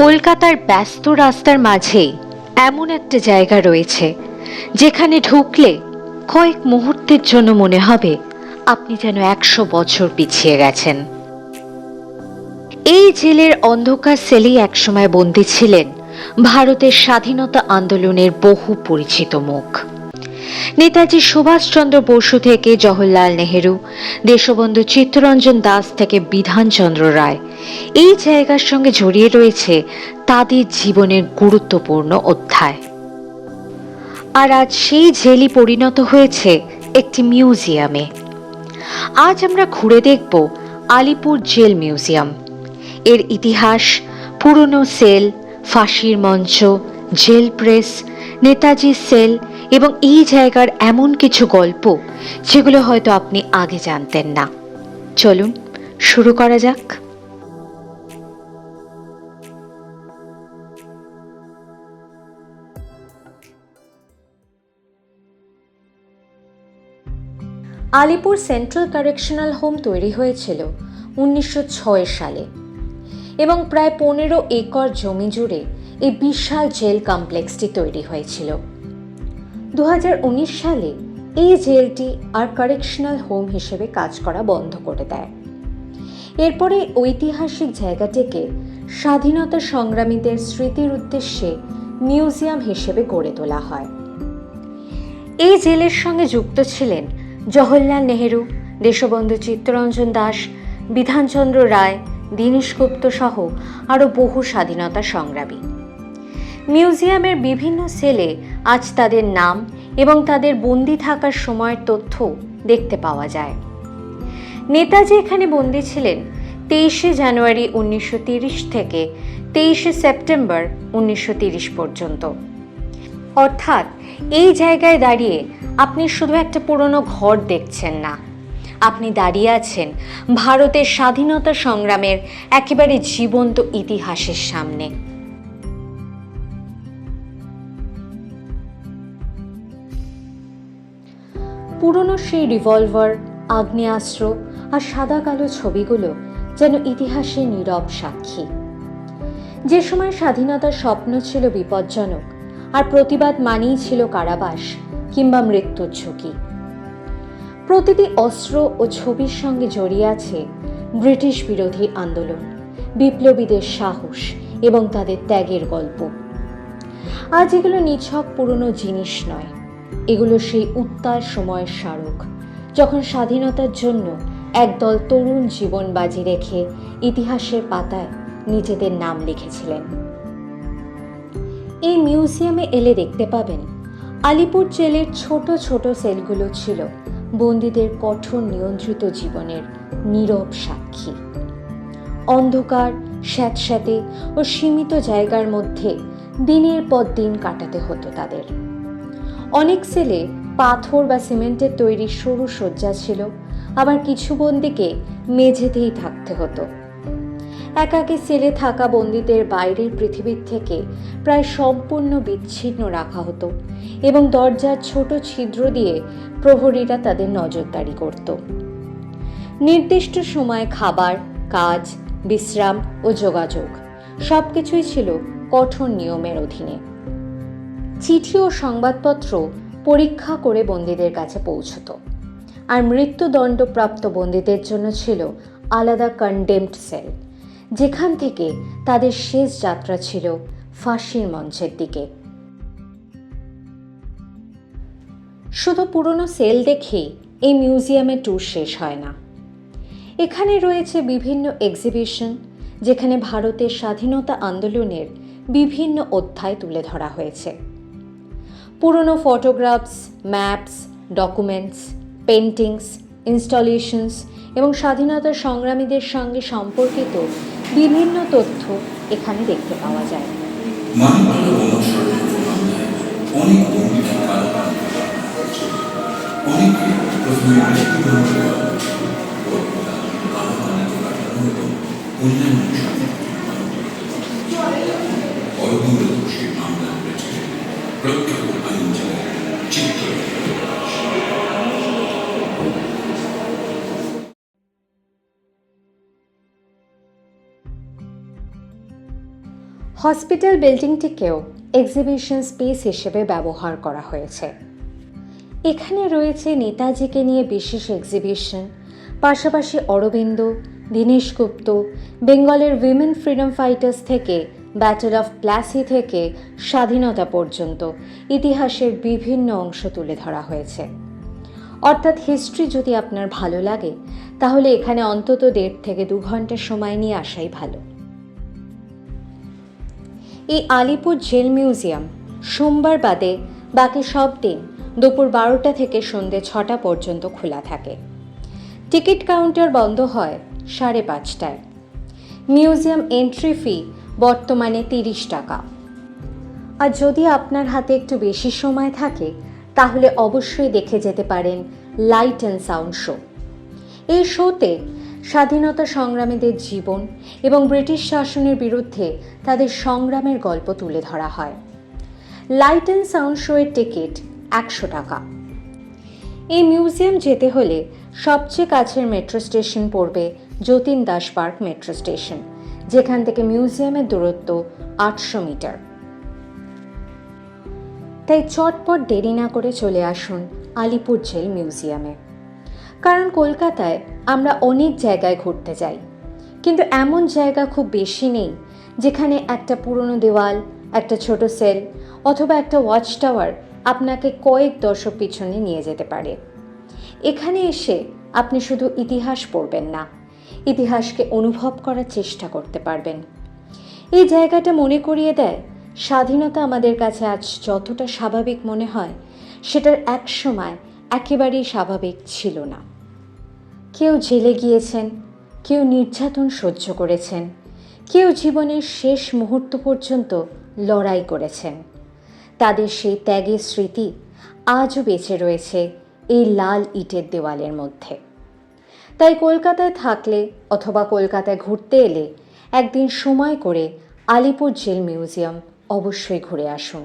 কলকাতার ব্যস্ত রাস্তার মাঝেই এমন একটা জায়গা রয়েছে যেখানে ঢুকলে কয়েক মুহূর্তের জন্য মনে হবে আপনি যেন 100 বছর পিছিয়ে গেছেন। এই জেলের অন্ধকার সেলেই একসময় বন্দী ছিলেন ভারতের স্বাধীনতা আন্দোলনের বহু পরিচিত মুখ। নেতাজি সুভাষচন্দ্র বসু থেকে জওহরলাল নেহেরু, দেশবন্ধু চিত্তরঞ্জন দাস থেকে বিধানচন্দ্র রায়, এই জায়গার সঙ্গে জড়িয়ে রয়েছে তাদের জীবনের গুরুত্বপূর্ণ অধ্যায়। আর আজ সেই জেলই পরিণত হয়েছে একটি মিউজিয়ামে। আজ আমরা ঘুরে দেখব আলিপুর জেল মিউজিয়াম। এর ইতিহাস, পুরনো সেল, ফাঁসির মঞ্চ, জেল প্রেস, নেতাজি সেল এবং এই জায়গার এমন কিছু গল্প যেগুলো হয়তো আপনি আগে জানতেন না। চলুন শুরু করা যাক। আলিপুর সেন্ট্রাল কারেকশনাল হোম তৈরি হয়েছিল 1906 সালে এবং প্রায় 15 একর জমি জুড়ে এই বিশাল জেল কমপ্লেক্সটি তৈরি হয়েছিল। 2019 সালে এই জেলটি আর কারেকশনাল হোম হিসেবে কাজ করা বন্ধ করে দেয়। এরপরে ঐতিহাসিক জায়গাটিকে স্বাধীনতা সংগ্রামীদের স্মৃতির উদ্দেশ্যে মিউজিয়াম হিসেবে গড়ে তোলা হয়। এই জেলের সঙ্গে যুক্ত ছিলেন জওহরলাল নেহেরু, দেশবন্ধু চিত্তরঞ্জন দাস, বিধানচন্দ্র রায়, দীনেশ গুপ্ত সহ আরও বহু স্বাধীনতা সংগ্রামী। মিউজিয়ামের বিভিন্ন সেলে আজ তাদের নাম এবং তাদের বন্দি থাকার সময়ের তথ্য দেখতে পাওয়া যায়। নেতাজি এখানে বন্দী ছিলেন 23শে জানুয়ারি 1930 থেকে 23শে সেপ্টেম্বর 1930 পর্যন্ত। অর্থাৎ এই জায়গায় দাঁড়িয়ে আপনি শুধু একটা পুরনো ঘর দেখছেন না, আপনি দাঁড়িয়ে আছেন ভারতের স্বাধীনতা সংগ্রামের একেবারে জীবন্ত ইতিহাসের সামনে। পুরনো সেই রিভলভার, আগ্নেয়াস্ত্র আর সাদা কালো ছবিগুলো যেন ইতিহাসের নীরব সাক্ষী। যে সময় স্বাধীনতার স্বপ্ন ছিল বিপজ্জনক আর প্রতিবাদ মানেই ছিল কারাবাস কিংবা মৃত্যুর ঝুঁকি। প্রতিটি অস্ত্র ও ছবির সঙ্গে জড়িয়ে আছে ব্রিটিশ বিরোধী আন্দোলন, বিপ্লবীদের সাহস এবং তাদের ত্যাগের গল্প। আজ এগুলো নিছক পুরনো জিনিস নয়, এগুলো সেই উত্তাল সময়ের স্মারক যখন স্বাধীনতার জন্য একদল তরুণ জীবন বাজি রেখে ইতিহাসের পাতায় নিজেদের নাম লিখেছিলেন। এই মিউজিয়ামে এলে দেখতে পাবেন আলিপুর জেলের ছোট ছোট সেলগুলো ছিল বন্দীদের কঠোর নিয়ন্ত্রিত জীবনের নীরব সাক্ষী। অন্ধকার, স্যাঁতস্যাঁতে ও সীমিত জায়গার মধ্যে দিনের পর দিন কাটাতে হতো তাদের। অনেক সেলে পাথর বা সিমেন্টের তৈরি সরু শয্যা ছিল, আবার কিছু বন্দীকে মেঝেতেই থাকতে হতো। একাকী সেলে থাকা বন্দীদের বাইরের পৃথিবীর থেকে প্রায় সম্পূর্ণ বিচ্ছিন্ন রাখা হতো এবং দরজার ছোট ছিদ্র দিয়ে প্রহরীরা তাদের নজরদারি করত। নির্দিষ্ট সময়ে খাবার, কাজ, বিশ্রাম ও যোগাযোগ সবকিছুই ছিল কঠোর নিয়মের অধীনে। চিঠি ও সংবাদপত্র পরীক্ষা করে বন্দীদের কাছে পৌঁছত, আর মৃত্যুদণ্ডপ্রাপ্ত বন্দীদের জন্য ছিল আলাদা কনডেমড সেল, যেখান থেকে তাদের শেষ যাত্রা ছিল ফাঁসির মঞ্চের দিকে। শুধু পুরনো সেল দেখেই এই মিউজিয়ামের ট্যুর শেষ হয় না। এখানে রয়েছে বিভিন্ন এক্সিবিশন, যেখানে ভারতের স্বাধীনতা আন্দোলনের বিভিন্ন অধ্যায় তুলে ধরা হয়েছে। পুরনো photographs, maps, documents, paintings, installations এবং স্বাধীনতা সংগ্রামীদের সঙ্গে সম্পর্কিত বিভিন্ন তথ্য এখানে দেখতে পাওয়া যায়। হসপিটাল বিল্ডিংটিকেও এক্সিবিশন স্পেস হিসেবে ব্যবহার করা হয়েছে। এখানে রয়েছে নেতাজিকে নিয়ে বিশেষ এক্সিবিশন, পাশাপাশি অরবিন্দ, দীনেশ গুপ্ত, বেঙ্গলের উইমেন ফ্রিডম ফাইটার্স থেকে ব্যাটল অফ প্লাসি থেকে স্বাধীনতা পর্যন্ত ইতিহাসের বিভিন্ন অংশ তুলে ধরা হয়েছে। অর্থাৎ হিস্ট্রি যদি আপনার ভালো লাগে তাহলে এখানে অন্তত 1.5 থেকে 2 ঘন্টা সময় নিয়ে আসাই ভালো। এই আলিপুর জেল মিউজিয়াম সোমবার বাদে বাকি সব দিন দুপুর 12টা থেকে সন্ধ্যে 6টা পর্যন্ত খোলা থাকে। টিকিট কাউন্টার বন্ধ হয় 5:30টায়। মিউজিয়াম এন্ট্রি ফি বর্তমানে 30 টাকা। আর যদি আপনার হাতে একটু বেশি সময় থাকে তাহলে অবশ্যই দেখে যেতে পারেন লাইট অ্যান্ড সাউন্ড শো। এই শোতে স্বাধীনতা সংগ্রামীদের জীবন এবং ব্রিটিশ শাসনের বিরুদ্ধে তাদের সংগ্রামের গল্প তুলে ধরা হয়। লাইট অ্যান্ড সাউন্ড শোয়ের টিকিট 100 টাকা। এই মিউজিয়াম যেতে হলে সবচেয়ে কাছের মেট্রো স্টেশন পড়বে Jatin Das park metro station, যেখান থেকে মিউজিয়ামের দূরত্ব 800 মিটার। তাই চটপট দেরি না করে চলে আসুন আলিপুর জেল মিউজিয়ামে। কারণ কলকাতায় আমরা অনেক জায়গায় ঘুরতে যাই, কিন্তু এমন জায়গা খুব বেশি নেই যেখানে একটা পুরনো দেওয়াল, একটা ছোট সেল অথবা একটা ওয়াচ টাওয়ার আপনাকে কয়েক দশক পিছনে নিয়ে যেতে পারে। এখানে এসে আপনি শুধু ইতিহাস পড়বেন না, ইতিহাসকে অনুভব করার চেষ্টা করতে পারবেন। এই জায়গাটা মনে করিয়ে দেয় স্বাধীনতা আমাদের কাছে আজ যতটা স্বাভাবিক মনে হয় সেটার এক সময় একেবারেই স্বাভাবিক ছিল না। কেউ জেলে গিয়েছেন, কেউ নির্যাতন সহ্য করেছেন, কেউ জীবনের শেষ মুহূর্ত পর্যন্ত লড়াই করেছেন। তাদের সেই ত্যাগের স্মৃতি আজও বেঁচে রয়েছে এই লাল ইটের দেওয়ালের মধ্যে। তাই কলকাতায় থাকলে অথবা কলকাতায় ঘুরতে এলে একদিন সময় করে আলিপুর জেল মিউজিয়াম অবশ্যই ঘুরে আসুন।